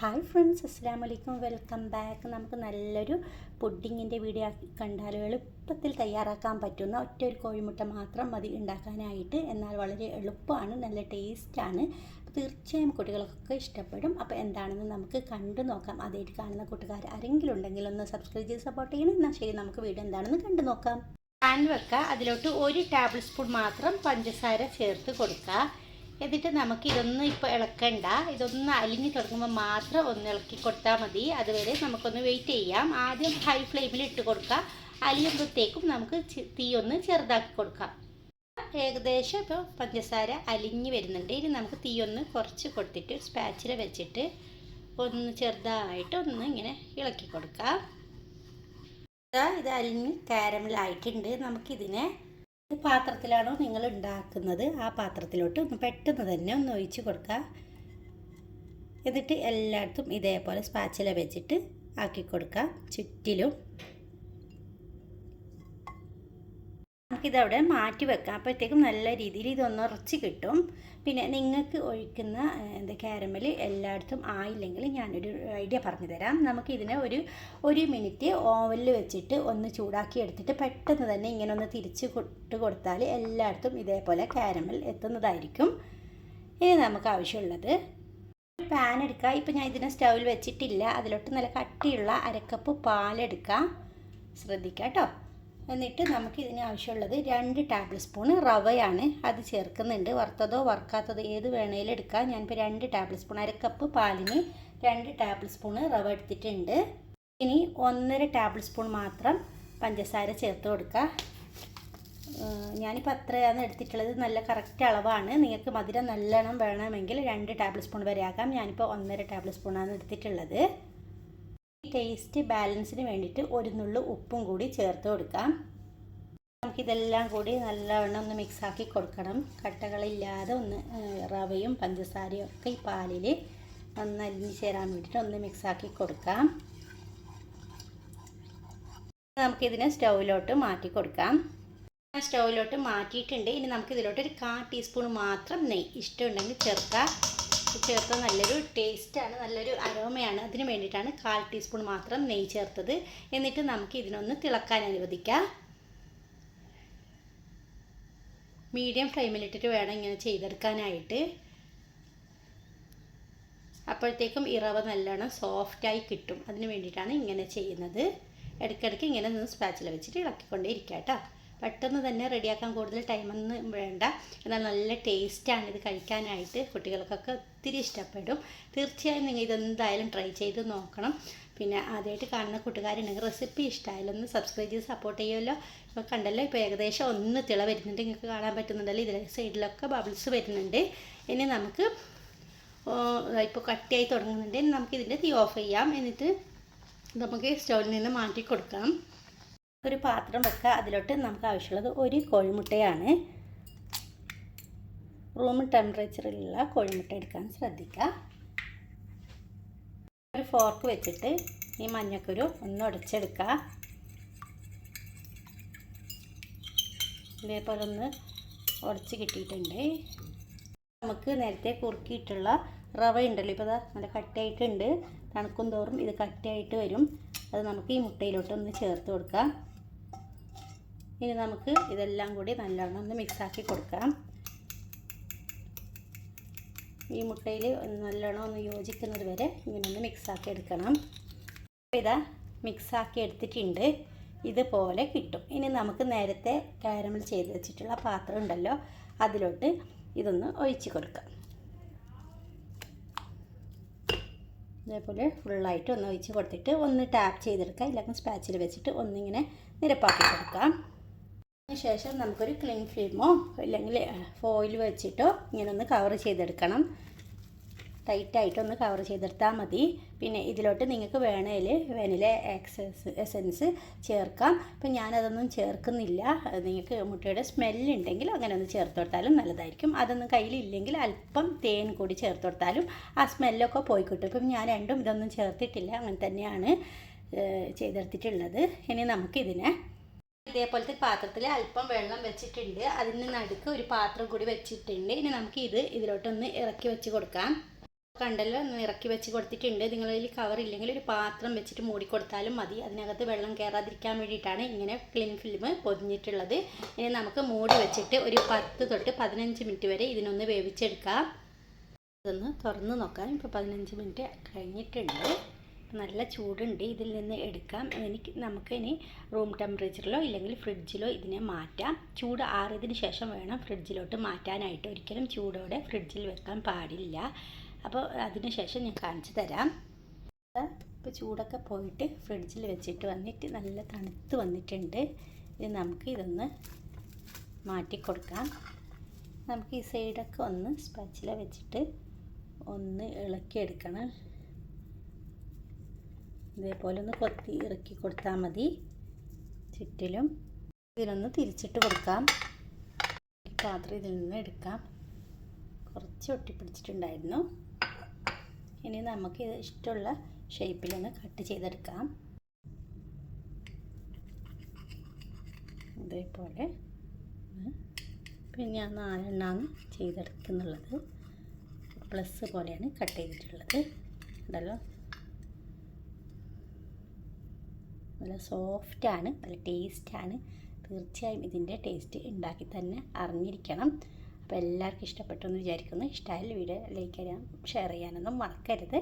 Hi friends, അസ്സലാമു അലൈക്കും. Welcome back. നമുക്ക് നല്ലൊരു പുഡിങ്ങിൻ്റെ വീഡിയോ കണ്ടാൽ എളുപ്പത്തിൽ തയ്യാറാക്കാൻ പറ്റുന്ന ഒരു കോഴിമുട്ട മാത്രം മതി ഉണ്ടാക്കാനായിട്ട്. എന്നാൽ വളരെ എളുപ്പമാണ്, നല്ല ടേസ്റ്റാണ്. തീർച്ചയായും കുട്ടികൾക്കൊക്കെ ഇഷ്ടപ്പെടും. അപ്പോൾ എന്താണെന്ന് നമുക്ക് കണ്ടു നോക്കാം. ആദ്യമായിട്ട് കാണുന്ന കൂട്ടുകാർ ആരെങ്കിലും ഉണ്ടെങ്കിൽ ഒന്ന് സബ്സ്ക്രൈബ് ചെയ്ത് സപ്പോർട്ട് ചെയ്യണം. എന്നാൽ ശരി, നമുക്ക് വീഡിയോ എന്താണെന്ന് കണ്ടു നോക്കാം. പാൻ വെക്കുക, അതിലോട്ട് 1 ടേബിൾ സ്പൂൺ മാത്രം പഞ്ചസാര ചേർത്ത് കൊടുക്കുക. എന്നിട്ട് നമുക്ക് ഇതൊന്നും ഇപ്പോൾ ഇളക്കണ്ട, ഇതൊന്ന് അലിഞ്ഞ് തുടങ്ങുമ്പോൾ മാത്രം ഒന്ന് ഇളക്കി കൊടുത്താൽ മതി. അതുവരെ നമുക്കൊന്ന് വെയിറ്റ് ചെയ്യാം. ആദ്യം ഹൈ ഫ്ലെയിമിൽ ഇട്ട് കൊടുക്കുക. അലിയുമ്പോഴത്തേക്കും നമുക്ക് തീ ഒന്ന് ചെറുതാക്കി കൊടുക്കാം. ഏകദേശം ഇപ്പോൾ പഞ്ചസാര അലിഞ്ഞ് വരുന്നുണ്ട്. ഇനി നമുക്ക് തീ ഒന്ന് കുറച്ച് കൊടുത്തിട്ട് സ്പാച്ചില വെച്ചിട്ട് ഒന്ന് ചെറുതായിട്ട് ഒന്ന് ഇങ്ങനെ ഇളക്കി കൊടുക്കാം. ഇത് അലിഞ്ഞ് കാരമലായിട്ടുണ്ട്. നമുക്കിതിനെ പാത്രത്തിലാണോ നിങ്ങൾ ഉണ്ടാക്കുന്നത് ആ പാത്രത്തിലോട്ട് ഒന്ന് പെട്ടെന്ന് തന്നെ ഒന്ന് ഒഴിച്ച് കൊടുക്കുക. എന്നിട്ട് എല്ലായിടത്തും ഇതേപോലെ സ്പാച്ചില വെച്ചിട്ട് ആക്കി കൊടുക്കുക. ചുറ്റിലും നമുക്കിതവിടെ മാറ്റി വെക്കാം. അപ്പോഴത്തേക്കും നല്ല രീതിയിൽ ഇതൊന്ന് ഉറച്ച് കിട്ടും. പിന്നെ നിങ്ങൾക്ക് ഒഴിക്കുന്ന കാരമൽ എല്ലായിടത്തും ആയില്ലെങ്കിൽ ഞാനൊരു ഐഡിയ പറഞ്ഞു തരാം. നമുക്കിതിനെ ഒരു മിനിറ്റ് ഓവനിൽ വെച്ചിട്ട് ഒന്ന് ചൂടാക്കി എടുത്തിട്ട് പെട്ടെന്ന് തന്നെ ഇങ്ങനെ ഒന്ന് തിരിച്ച് കൊടുത്താൽ എല്ലായിടത്തും ഇതേപോലെ കാരമൽ എത്തുന്നതായിരിക്കും. ഇനി നമുക്ക് ആവശ്യമുള്ളത് പാൻ എടുക്കുക. ഇപ്പം ഞാൻ ഇതിനെ സ്റ്റൗവിൽ വെച്ചിട്ടില്ല. അതിലോട്ട് നല്ല കട്ടിയുള്ള 1/2 കപ്പ് പാലെടുക്കാം. ശ്രദ്ധിക്കുക കേട്ടോ. എന്നിട്ട് നമുക്ക് ഇതിന് ആവശ്യമുള്ളത് 2 ടേബിൾ സ്പൂൺ റവയാണ്. അത് ചേർക്കുന്നുണ്ട്. വറുത്തതോ വറുക്കാത്തതോ ഏത് വേണേലും എടുക്കാം. ഞാനിപ്പോൾ 2 ടേബിൾ സ്പൂൺ, 1/2 കപ്പ് പാലിന് 2 ടേബിൾ സ്പൂൺ റവ എടുത്തിട്ടുണ്ട്. ഇനി 1.5 ടേബിൾ സ്പൂൺ മാത്രം പഞ്ചസാര ചേർത്ത് കൊടുക്കുക. ഞാനിപ്പോൾ അത്രയാണ് എടുത്തിട്ടുള്ളത്. നല്ല കറക്റ്റ് അളവാണ്. നിങ്ങൾക്ക് മധുരം നല്ലോണം വേണമെങ്കിൽ 2 ടേബിൾ സ്പൂൺ വരെ ആക്കാം. ഞാനിപ്പോൾ 1.5 ടേബിൾ സ്പൂണാണ് എടുത്തിട്ടുള്ളത്. ടേസ്റ്റ് ബാലൻസിന് വേണ്ടിയിട്ട് 1 നുള്ളു ഉപ്പും കൂടി ചേർത്ത് കൊടുക്കാം. നമുക്കിതെല്ലാം കൂടി നല്ലവണ്ണം ഒന്ന് മിക്സാക്കി കൊടുക്കണം. കട്ടകളില്ലാതെ ഒന്ന് റവയും പഞ്ചസാരയും ഒക്കെ ഈ പാലിൽ ഒന്ന് അലിഞ്ഞ് ചേരാൻ വേണ്ടിയിട്ട് ഒന്ന് മിക്സാക്കി കൊടുക്കാം. നമുക്കിതിനെ സ്റ്റൗവിലോട്ട് മാറ്റി കൊടുക്കാം. സ്റ്റൗവിലോട്ട് മാറ്റിയിട്ടുണ്ട്. ഇനി നമുക്കിതിലോട്ട് ഒരു 1/4 ടീസ്പൂൺ മാത്രം നെയ്യ് ഇഷ്ടമുണ്ടെങ്കിൽ ചേർക്കാം. ചേർത്ത നല്ലൊരു ടേസ്റ്റാണ്, നല്ലൊരു അരോമയാണ്. അതിന് വേണ്ടിയിട്ടാണ് 1/4 ടീസ്പൂൺ മാത്രം നെയ്യ് ചേർത്തത്. എന്നിട്ട് നമുക്ക് ഇതിനൊന്ന് തിളക്കാൻ അനുവദിക്കാം. മീഡിയം ഫ്ലെയിമിലിട്ടിട്ട് വേണം ഇങ്ങനെ ചെയ്തെടുക്കാനായിട്ട്. അപ്പോഴത്തേക്കും ഈ റവ നല്ലോണം സോഫ്റ്റായി കിട്ടും. അതിന് വേണ്ടിയിട്ടാണ് ഇങ്ങനെ ചെയ്യുന്നത്. ഇടയ്ക്കിടയ്ക്ക് ഇങ്ങനെ നിന്ന് സ്പാച്ചില വെച്ചിട്ട് ഇളക്കിക്കൊണ്ടേ ഇരിക്കുക കേട്ടോ. പെട്ടെന്ന് തന്നെ റെഡിയാക്കാൻ കൂടുതൽ ടൈമൊന്നും വേണ്ട. എന്നാൽ നല്ല ടേസ്റ്റാണ് ഇത് കഴിക്കാനായിട്ട്. കുട്ടികൾക്കൊക്കെ ഒത്തിരി ഇഷ്ടപ്പെടും. തീർച്ചയായും നിങ്ങൾ ഇതെന്തായാലും ട്രൈ ചെയ്ത് നോക്കണം. പിന്നെ ആദ്യമായിട്ട് കാണുന്ന കൂട്ടുകാരുണ്ടെങ്കിൽ റെസിപ്പി ഇഷ്ടമായാലും ഒന്ന് സബ്സ്ക്രൈബ് ചെയ്ത് സപ്പോർട്ട് ചെയ്യുമല്ലോ. ഇപ്പോൾ കണ്ടല്ലോ, ഇപ്പോൾ ഏകദേശം ഒന്ന് തിള വരുന്നുണ്ട്. നിങ്ങൾക്ക് കാണാൻ പറ്റുന്നുണ്ടല്ലോ, ഇതിലെ സൈഡിലൊക്കെ ബബിൾസ് വരുന്നുണ്ട്. ഇനി നമുക്ക് ഇപ്പോൾ കട്ടിയായി തുടങ്ങുന്നുണ്ട്. നമുക്കിതിൻ്റെ തീ ഓഫ് ചെയ്യാം. എന്നിട്ട് നമുക്ക് സ്റ്റൗവിൽ നിന്ന് മാറ്റി കൊടുക്കാം. ഒരു പാത്രം വെക്കുക. അതിലോട്ട് നമുക്ക് ആവശ്യമുള്ളത് 1 കോഴിമുട്ടയാണ്. റൂം ടെമ്പറേച്ചറിലുള്ള കോഴിമുട്ട എടുക്കാൻ ശ്രദ്ധിക്കുക. ഒരു ഫോർക്ക് വെച്ചിട്ട് ഈ മഞ്ഞക്കുരു ഒന്ന് ഉടച്ചെടുക്കുക. ഇതേപോലെ ഒന്ന് ഉടച്ച് കിട്ടിയിട്ടുണ്ട്. നമുക്ക് നേരത്തെ കുറുക്കിയിട്ടുള്ള റവ ഉണ്ടല്ലോ, ഇപ്പോൾ നല്ല കട്ടിയായിട്ടുണ്ട്. തണുക്കും തോറും ഇത് കട്ടിയായിട്ട് വരും. അത് നമുക്ക് ഈ മുട്ടയിലോട്ട് ഒന്ന് ചേർത്ത് കൊടുക്കാം. ഇനി നമുക്ക് ഇതെല്ലാം കൂടി നല്ലോണം ഒന്ന് മിക്സാക്കി കൊടുക്കാം. ഈ മുട്ടയിൽ നല്ലോണം ഒന്ന് യോജിക്കുന്നത് വരെ ഇങ്ങനെ ഒന്ന് മിക്സാക്കി എടുക്കണം. ഇതാ മിക്സാക്കി എടുത്തിട്ടുണ്ട്. ഇതുപോലെ കിട്ടും. ഇനി നമുക്ക് നേരത്തെ കാരമൽ ചെയ്ത് വെച്ചിട്ടുള്ള പാത്രം ഉണ്ടല്ലോ, അതിലോട്ട് ഇതൊന്ന് ഒഴിച്ച് കൊടുക്കാം. ഇതേപോലെ ഫുള്ളായിട്ട് ഒന്ന് ഒഴിച്ച് കൊടുത്തിട്ട് ഒന്ന് ടാപ്പ് ചെയ്തെടുക്കാം. ഇല്ലെങ്കിൽ സ്പാച്ചിൽ വെച്ചിട്ട് ഒന്നിങ്ങനെ നിരപ്പാക്കി കൊടുക്കാം. അതിനുശേഷം നമുക്കൊരു ക്ലീൻ ഫിലിമോ അല്ലെങ്കിൽ ഫോയിൽ വെച്ചിട്ടോ ഇങ്ങനെ ഒന്ന് കവർ ചെയ്തെടുക്കണം. ടൈറ്റായിട്ടൊന്ന് കവർ ചെയ്തെടുത്താൽ മതി. പിന്നെ ഇതിലോട്ട് നിങ്ങൾക്ക് വേണേൽ വെനില എസൻസ് ചേർക്കാം. അപ്പം ഞാനതൊന്നും ചേർക്കുന്നില്ല. നിങ്ങൾക്ക് മുട്ടയുടെ സ്മെല്ലുണ്ടെങ്കിൽ അങ്ങനെ ഒന്ന് ചേർത്ത് കൊടുത്താലും നല്ലതായിരിക്കും. അതൊന്നും കയ്യിലില്ലെങ്കിൽ അല്പം തേൻ കൂടി ചേർത്ത് കൊടുത്താലും ആ സ്മെല്ലൊക്കെ പോയി കിട്ടും. ഇപ്പം ഞാൻ രണ്ടും ഇതൊന്നും ചേർത്തിട്ടില്ല, അങ്ങനെ തന്നെയാണ് ചെയ്തെടുത്തിട്ടുള്ളത്. ഇനി നമുക്കിതിനെ ഇതേപോലത്തെ പാത്രത്തിൽ അല്പം വെള്ളം വെച്ചിട്ടുണ്ട്. അതിന് നടുക്ക് ഒരു പാത്രം കൂടി വെച്ചിട്ടുണ്ട്. ഇനി നമുക്ക് ഇതിലോട്ടൊന്ന് ഇറക്കി വെച്ച് കൊടുക്കാം. കണ്ടല്ലോ ഇറക്കി വെച്ച് കൊടുത്തിട്ടുണ്ട്. നിങ്ങളിൽ കവർ ഇല്ലെങ്കിൽ ഒരു പാത്രം വെച്ചിട്ട് മൂടിക്കൊടുത്താലും മതി. അതിനകത്ത് വെള്ളം കയറാതിരിക്കാൻ വേണ്ടിയിട്ടാണ് ഇങ്ങനെ ക്ലിൻ ഫിലിം പൊതിഞ്ഞിട്ടുള്ളത്. ഇനി നമുക്ക് മൂടി വെച്ചിട്ട് ഒരു 10 തൊട്ട് 15 മിനിറ്റ് വരെ ഇതിനൊന്ന് വേവിച്ചെടുക്കാം. ഇതൊന്ന് തുറന്ന് നോക്കാം. ഇപ്പോൾ 15 മിനിറ്റ് കഴിഞ്ഞിട്ടുണ്ട്. നല്ല ചൂടുണ്ട്. ഇതിൽ നിന്ന് എടുക്കാം. നമുക്കിനി റൂം ടെമ്പറേച്ചറിലോ ഇല്ലെങ്കിൽ ഫ്രിഡ്ജിലോ ഇതിനെ മാറ്റാം. ചൂട് ആറിയതിന് ശേഷം വേണം ഫ്രിഡ്ജിലോട്ട് മാറ്റാനായിട്ട്. ഒരിക്കലും ചൂടോടെ ഫ്രിഡ്ജിൽ വെക്കാൻ പാടില്ല. അപ്പോൾ അതിന് ശേഷം ഞാൻ കാണിച്ചു തരാം. ഇപ്പോൾ ചൂടൊക്കെ പോയിട്ട് ഫ്രിഡ്ജിൽ വെച്ചിട്ട് വന്നിട്ട് നല്ല തണുത്ത് വന്നിട്ടുണ്ട്. ഇനി നമുക്ക് ഇതൊന്ന് മാറ്റി കൊടുക്കാം. നമുക്ക് ഈ സൈഡൊക്കെ ഒന്ന് സ്പാച്ചില വെച്ചിട്ട് ഒന്ന് ഇളക്കിയെടുക്കണം. ഇതേപോലെ ഒന്ന് കൊത്തി ഇറക്കി കൊടുത്താൽ മതി. ചുറ്റിലും ഇതിനൊന്ന് തിരിച്ചിട്ട് കൊടുക്കാം. പാത്രം ഇതിൽ നിന്ന് എടുക്കാം. കുറച്ച് ഒട്ടിപ്പിടിച്ചിട്ടുണ്ടായിരുന്നു. ഇനി നമുക്ക് ഇത് ഇഷ്ടമുള്ള ഷേപ്പിലൊന്ന് കട്ട് ചെയ്തെടുക്കാം. ഇതേപോലെ പിന്നെ ഞാൻ 4 എണ്ണമാണ് ചെയ്തെടുക്കുന്നുള്ളത്. പ്ലസ് പോലെയാണ് കട്ട് ചെയ്തിട്ടുള്ളത്. ഉണ്ടല്ലോ, നല്ല സോഫ്റ്റാണ്, നല്ല ടേസ്റ്റാണ്. തീർച്ചയായും ഇതിൻ്റെ ടേസ്റ്റ് ഉണ്ടാക്കി തന്നെ അറിഞ്ഞിരിക്കണം. അപ്പോൾ എല്ലാവർക്കും ഇഷ്ടപ്പെട്ടു എന്ന് വിചാരിക്കുന്നു. ഇഷ്ടമായാലും വീഡിയോ ലൈക്ക് ചെയ്യാനും ഷെയർ ചെയ്യാനൊന്നും മറക്കരുത്.